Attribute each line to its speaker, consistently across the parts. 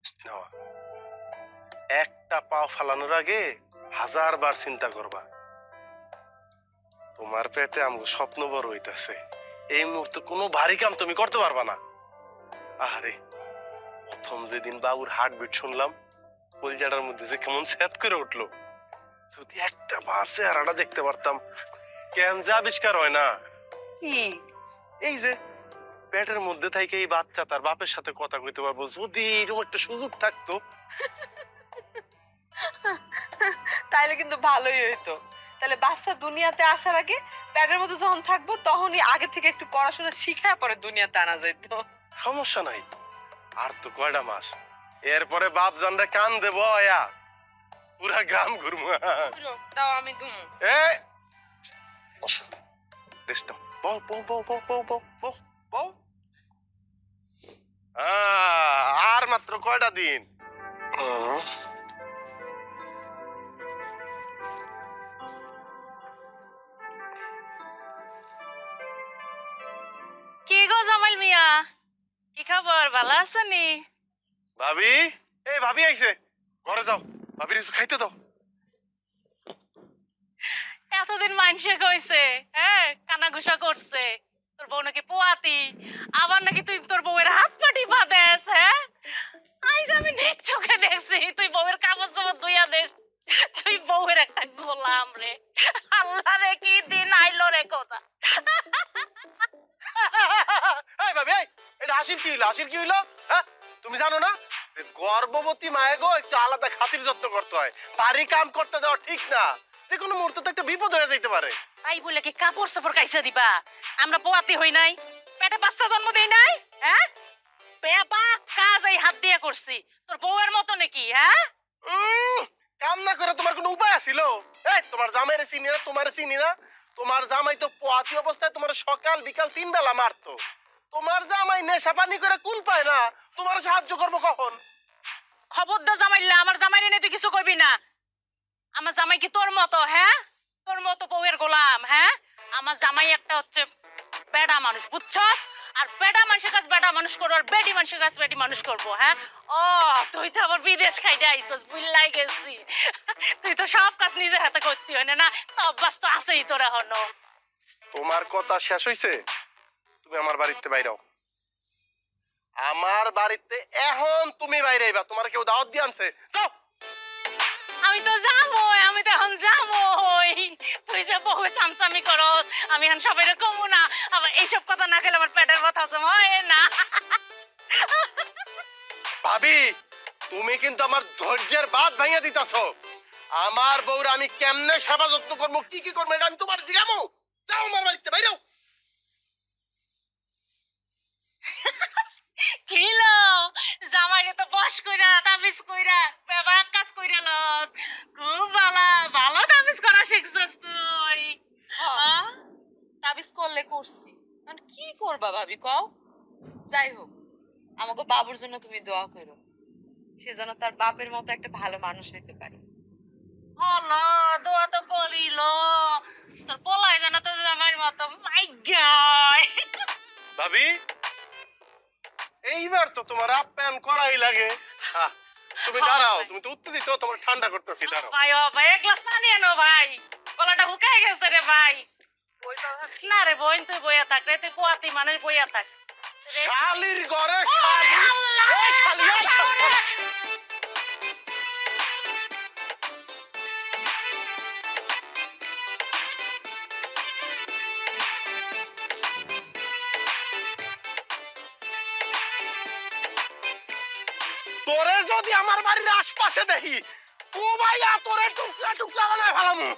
Speaker 1: নেওয়া। একটা পাও ফালানোর আগে 1000 বার চিন্তা করবা। তোমার পেটে আমগো স্বপ্ন বড় হইতাছে, এই মুহূর্তে কোনো ভারী কাম তুমি করতে পারবা না। আরে প্রথম যেদিন বাবুর হার্টবিট শুনলাম, কলিজাটার মধ্যে যে কেমন স্যাত করে উঠলো। যদি একটা বার চেহারাটা দেখতে পারতাম, কেন যে আবিষ্কার হয় না।
Speaker 2: কি?
Speaker 1: এই যে পেটের মধ্যে থেকে এই বাচ্চা তার বাপের সাথে কথা কইতে পারবো, যদি এরকম একটা সুযোগ থাকতো।
Speaker 2: তাইলে কিন্তু ভালোই হইতো। তাহলে বাচ্চা দুনিয়াতে আসার আগে প্যাডের মধ্যে যখন থাকবো তখনই আগে থেকে একটু পড়াশোনা শিখায় পরে দুনিয়াতে আনা যাইতো।
Speaker 1: সমস্যা নাই, আর তো কয়টা মাস, এরপরে বাপ জানরে কান দেবো আয়া পুরা গ্রাম ঘুরবো।
Speaker 2: তাও আমি দুমু।
Speaker 1: এই বসো, রেস্ট নাও। বউ বউ বউ বউ বউ বউ বউ বউ। আর মাত্র কয়টা দিন।
Speaker 3: কি গো জামাইল মিয়া, কি খবর? ভালো আছেনি?
Speaker 1: ভাবি, এই ভাবি আইছে, ঘরে যাও, ভাবির কিছু খাইতে দাও।
Speaker 3: এতদিন মানুষে কইছে, হ্যাঁ, কানাঘুষা করছে তোর বউ নাকি পোয়াতি, আবার নাকি তুই তোর বউয়ের হাত পাটি বাঁধেস। হ্যাঁ, আইজ আমি নিজ চোখে দেখছি তুই বউয়ের কাপড় চোপড় ধুইয়া দেস। তুই বউয়ের একটা গোলাম রে। আল্লাহ রে, কি দিন আইলো রে কথা।
Speaker 1: এই ভাবি, এই এটা হাসির কি হইলো? হাসির কি হইলো? হ্যাঁ, তুমি জানো না গর্ভবতী মায়ে গো একটু আলাদা খাতির যত্ন করতে হয়, ভারী কাম করতে দেওয়া ঠিক না। যে কোনো মুহূর্তে তো একটা বিপদ হয়ে যেতে পারে।
Speaker 3: তাই বলে কি কাপড় চাপড় কাইসা দিবা? আমরা পোয়াতি হই নাই, পেটে বাচ্চা জন্ম দেই নাই। হ্যাঁ, বেবা কাজ এই হাত দিয়ে করছি, তোর বউয়ের মতো নাকি? হ্যাঁ,
Speaker 1: কাম না করে তোমার কোনো উপায় আছিল? এই তোমার জামাইরে চিনি না, তোমারে চিনি না। তোমার জামাই তো পোয়াতি অবস্থায় তোমার সকাল বিকাল 3 বেলা মারতো। তোমার জামাই নেশা পানি করে কুল পায় না, তোমার সাহায্য করবো কখন?
Speaker 3: খবরদার জামাইল্লা, আমার জামাইরে নিয়ে তুই কিছু কইবি না। আমার জামাই কি তোর মতো? হ্যাঁ, তোর মতো বউয়ের গোলাম? হ্যাঁ, আমার জামাই একটা হচ্ছে বেডা মানুষ, বুঝছস? আর বেডা মানুষের কাছে বেডা মানুষ করবো, আর বেডি মানুষের কাছে বেডি মানুষ করবো। হ্যাঁ, ও তুই তো আবার বিদেশ খাইতে আইছস, বুঝলাই গেছি। তুই তো সব কাজ নিজের হাতে করতে হয় না, না তো অভ্যাস তো আছেই তোর এখনো।
Speaker 1: তোমার কথা শেষ হইছে? তুমি আমার বাড়িতে বাইরাও। আমার বাড়িতে এখন তুমি বাইরে আইবা। তোমার কেউ দাওয়াত দিয়ে আনছে? যাও।
Speaker 3: আমি তো যামই, আমি তো এখন যামই। তুই যে বহু চামচামি করস, আমি এখন সবাই কমু না। আবার এইসব কথা না খেলে আমার পেটের ব্যথা হয় না।
Speaker 1: ভাবি, তুমি কিন্তু আমার ধৈর্যের বাঁধ ভাঙিয়ে দিতাছো। আমার বউরা আমি কেমনে সেবা যত্ন করবো, কি কি করবো, এটা আমি তোমার জিগামো। যাও আমার বাড়িতে বাইরাও।
Speaker 3: কিলো জামাইরে তো বস কইরা তাবিজ কইরা বেবাক কাজ কইরা লস। খুব ভালো ভালো তাবিজ করা শিখছস তুই।
Speaker 2: হ্যাঁ, তাবিজ করলে করছি, মানে কি করবা ভাবি কও? যাই হোক, আমাকে বাবুর জন্য তুমি দোয়া করো, সে যেন তার বাপের মতো একটা ভালো মানুষ হইতে পারে।
Speaker 3: হলো দোয়া তো করিল, তোর পোলাই জানা তো জামাইয়ের মতো। মাই গড,
Speaker 1: ভাবি, এইবার তো তোমার আপ্যায়ন করাই লাগে। তুমি দাঁড়াও, তুমি তো উত্তেজিত, তোমার ঠান্ডা করতেছি, দাঁড়াও।
Speaker 3: ভাই ও ভাই এক গ্লাস পানি আনো ভাই, গলাটা শুকায় গেছে রে ভাই। না রে বোন, তুই বইয়া থাক রে, তুই পোয়াতি মানুষ, বইয়া থাক।
Speaker 1: শালির ঘরে শালি, এই শালি, এই শালি। তোরে যদি আমার বাড়ির আশপাশে দেখি, ও ভাইয়া তোরে টুকরা টুকরা বানায় ফেলামু।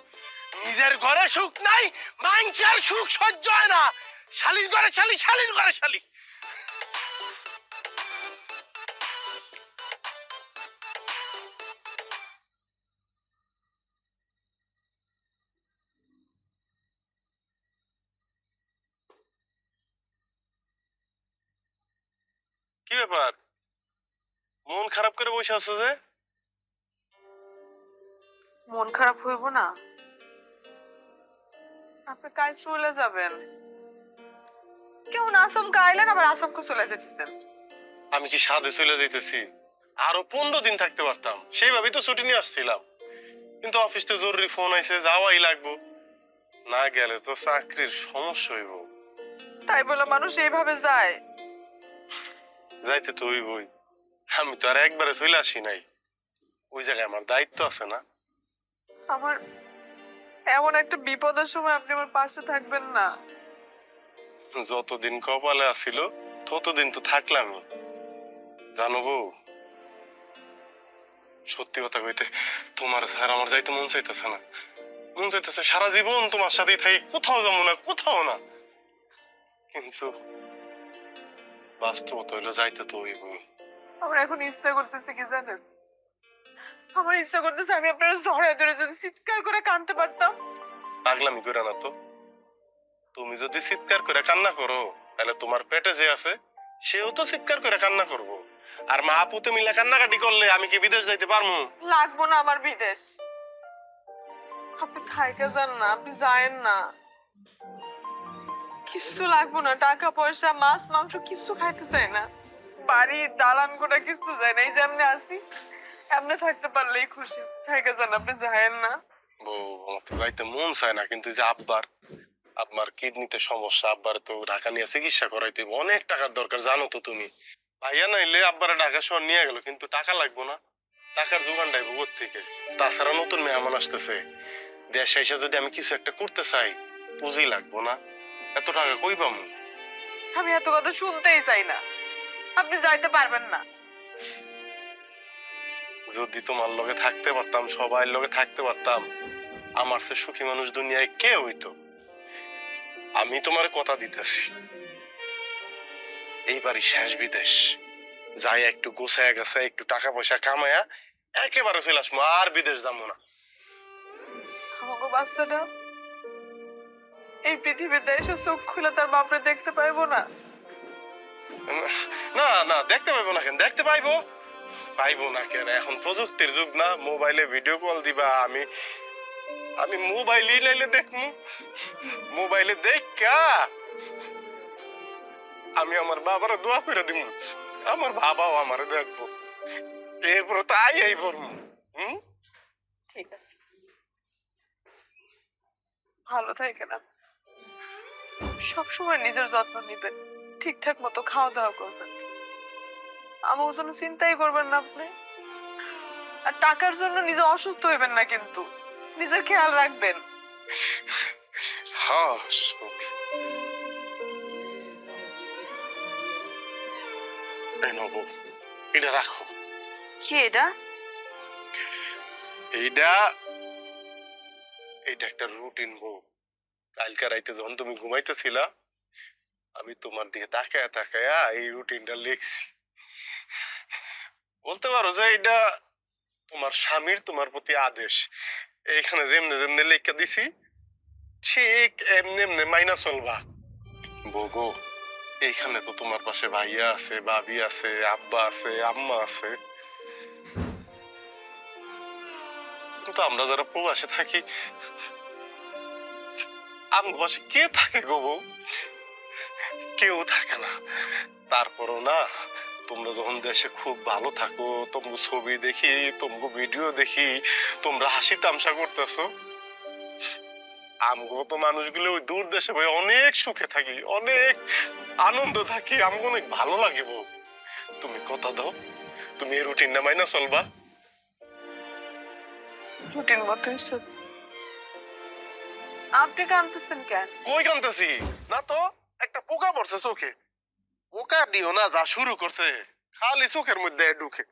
Speaker 1: নিজের ঘরে সুখ নাই, মানুষের সুখ সহ্য হয় না। শালির ঘরে শালি, শালির ঘরে শালি। কি ব্যাপার, মন খারাপ করে বসে আছো যে?
Speaker 2: মন খারাপ হইব না? আপনি কাল চলে যাবেন, কেউ না আসমকে আইলেন আবার আসমকে চলে যেতেছেন।
Speaker 1: আমি কি সাধে চলে যাইতেছি? আরো 15 দিন থাকতে পারতাম, সেইভাবেই তো ছুটি নিয়ে আসছিলাম। কিন্তু অফিসতে জরুরি ফোন আইছে, যাওয়াই লাগবো, না গেলে তো চাকরির সমস্যা হইব।
Speaker 4: তাই বলে মানুষ এইভাবে যায়?
Speaker 1: যাইতে তো হইবই, আমি তো আর একবারে চলে আসি নাই, ওই জায়গায় আমার দায়িত্ব আছে না?
Speaker 4: আমার এমন একটা বিপদের সময় আপনি আমার পাশে থাকবেন না?
Speaker 1: যতদিন কপালে আসিল ততদিন তো থাকলামই। জানো বউ, সত্যি কথা কইতে তোমার স্যার আমার যাইতে মন চাইতেছে না। মন চাইতেছে সারা জীবন তোমার সাথেই থাকি, কোথাও যাবো না, কোথাও না। কিন্তু বাস্তবতা হইলো যাইতে তো হইবই।
Speaker 4: আমার এখন ইচ্ছা করতেছে কি জানেন? আমার ইচ্ছা করতেছে আমি আপনার জড়ায় ধরে যদি চিৎকার করে কাঁদতে পারতাম।
Speaker 1: পাগলামি করে না তো। তুমি যদি চিৎকার করে কান্না করো, তাহলে তোমার পেটে যে আছে সেও তো চিৎকার করে কান্না করবো। আর মা আপুতে মিলে কান্নাকাটি করলে আমি কি বিদেশ যাইতে পারবো?
Speaker 4: লাগবো না আমার বিদেশ। আপনি থাইকা যান না, আপনি যায়েন না। কিছু লাগবো না, টাকা পয়সা মাছ মাংস কিছু খাইতে চাই না। বাড়ি দালান করে কিছু চাই না। এই যে এমনি আসি, এমনি থাকতে পারলেই খুশি। থাইকা যান, আপনি যায়েন না।
Speaker 1: বউ, আমার তো যাইতে মন চায় না, কিন্তু এই যে আব্বার কিডনিতে সমস্যা, আব্বার তো ঢাকা নিয়ে চিকিৎসা করাইতে হইব, অনেক টাকার দরকার, জানো তো তুমি। ভাইয়া নাইলে আব্বারে ঢাকা শহর নিয়ে গেল, কিন্তু টাকা লাগবো না? টাকার যোগান ডাইব থেকে? তাছাড়া নতুন মেহমান আসতেছে, দেশে এসে যদি আমি কিছু একটা করতে চাই, পুঁজি লাগবো না? এত টাকা কই পামু?
Speaker 4: আমি এত কথা শুনতেই চাই না। আপনি যাইতে পারবেন না।
Speaker 1: যদি তোমার লগে থাকতে পারতাম, সবাই লগে থাকতে পারতাম, আমার সে সুখী মানুষ দুনিয়ায় কে হইতো? আমি তোমার কথা দিতেছি, এইবারই শেষ বিদেশ যাই, একটু গোছায় গেছে, একটু টাকা পয়সা কামায়া একেবারে চলে আসবো, আর বিদেশ যাবো না।
Speaker 4: আমাকে বাচ্চাটা এই পৃথিবীতে এসে চোখ খুলে তার বাপরে দেখতে পাইবো না?
Speaker 1: না না, দেখতে পাইবো না কেন? দেখতে পাইবো, পাইবো না কেন? এখন প্রযুক্তির যুগ না, মোবাইলে ভিডিও কল দিবা, আমি মোবাইলই লাইলে দেখমু, মোবাইলে দেখা আমি আমার বাবারে দোয়া করে দিব, আমার বাবাও আমারে দেখবো, এরপর তো আই পড়মু।
Speaker 4: ঠিক আছে, ভালো থাকেন। সবসময় নিজের যত্ন নিবেন, ঠিকঠাক মতো খাওয়া দাওয়া করবেন, আমার জন্য চিন্তাই করবেন না আপনি। আর টাকার জন্য নিজে অসুস্থ হইবেন না, কিন্তু নিজের খেয়াল রাখবেন।
Speaker 1: হ্যাঁ, এই নবো, এটা রাখো।
Speaker 4: কি এটা?
Speaker 1: এইটা এইটা একটা রুটিন বউ। কালকে রাইতে যখন তুমি ঘুমাইতেছিলা, আমি তোমার দিকে তাকায়া তাকায়া এই রুটিনটা লিখছি। বলতে পারো যে এটা তোমার স্বামীর তোমার প্রতি আদেশ। এইখানে যেমনে যেমনে লেখা দিছি, ঠিক এমনি এমনি মাইনা চলবা। বগো, এইখানে তো তোমার পাশে ভাইয়া আছে, ভাবি আছে, আব্বা আছে, আম্মা আছে, কিন্তু আমরা যারা প্রবাসে থাকি, আমার পাশে কে থাকে গো বউ? কেউ থাকে না। তারপরও না, তোমরা যখন দেশে খুব ভালো থাকো, তোমার ছবি দেখি, তোমার ভিডিও দেখি, তোমরা হাসি তামসা করতেছো, আমগো তো মানুষগুলো ওই দূর দেশে ভাই অনেক সুখে থাকি, অনেক আনন্দ থাকি, আমগো অনেক ভালো লাগে বউ। তুমি কথা দাও, তুমি এই রুটিনটা মাইনা চলবা।
Speaker 4: রুটিন মতো আপনি কাঁদতেছেন কেন?
Speaker 1: কই কান্তাছি না তো, একটা পোকা পড়ছে চোখে। পোকা দিও না, যা শুরু করছে খালি চোখের মধ্যে ঢুকে।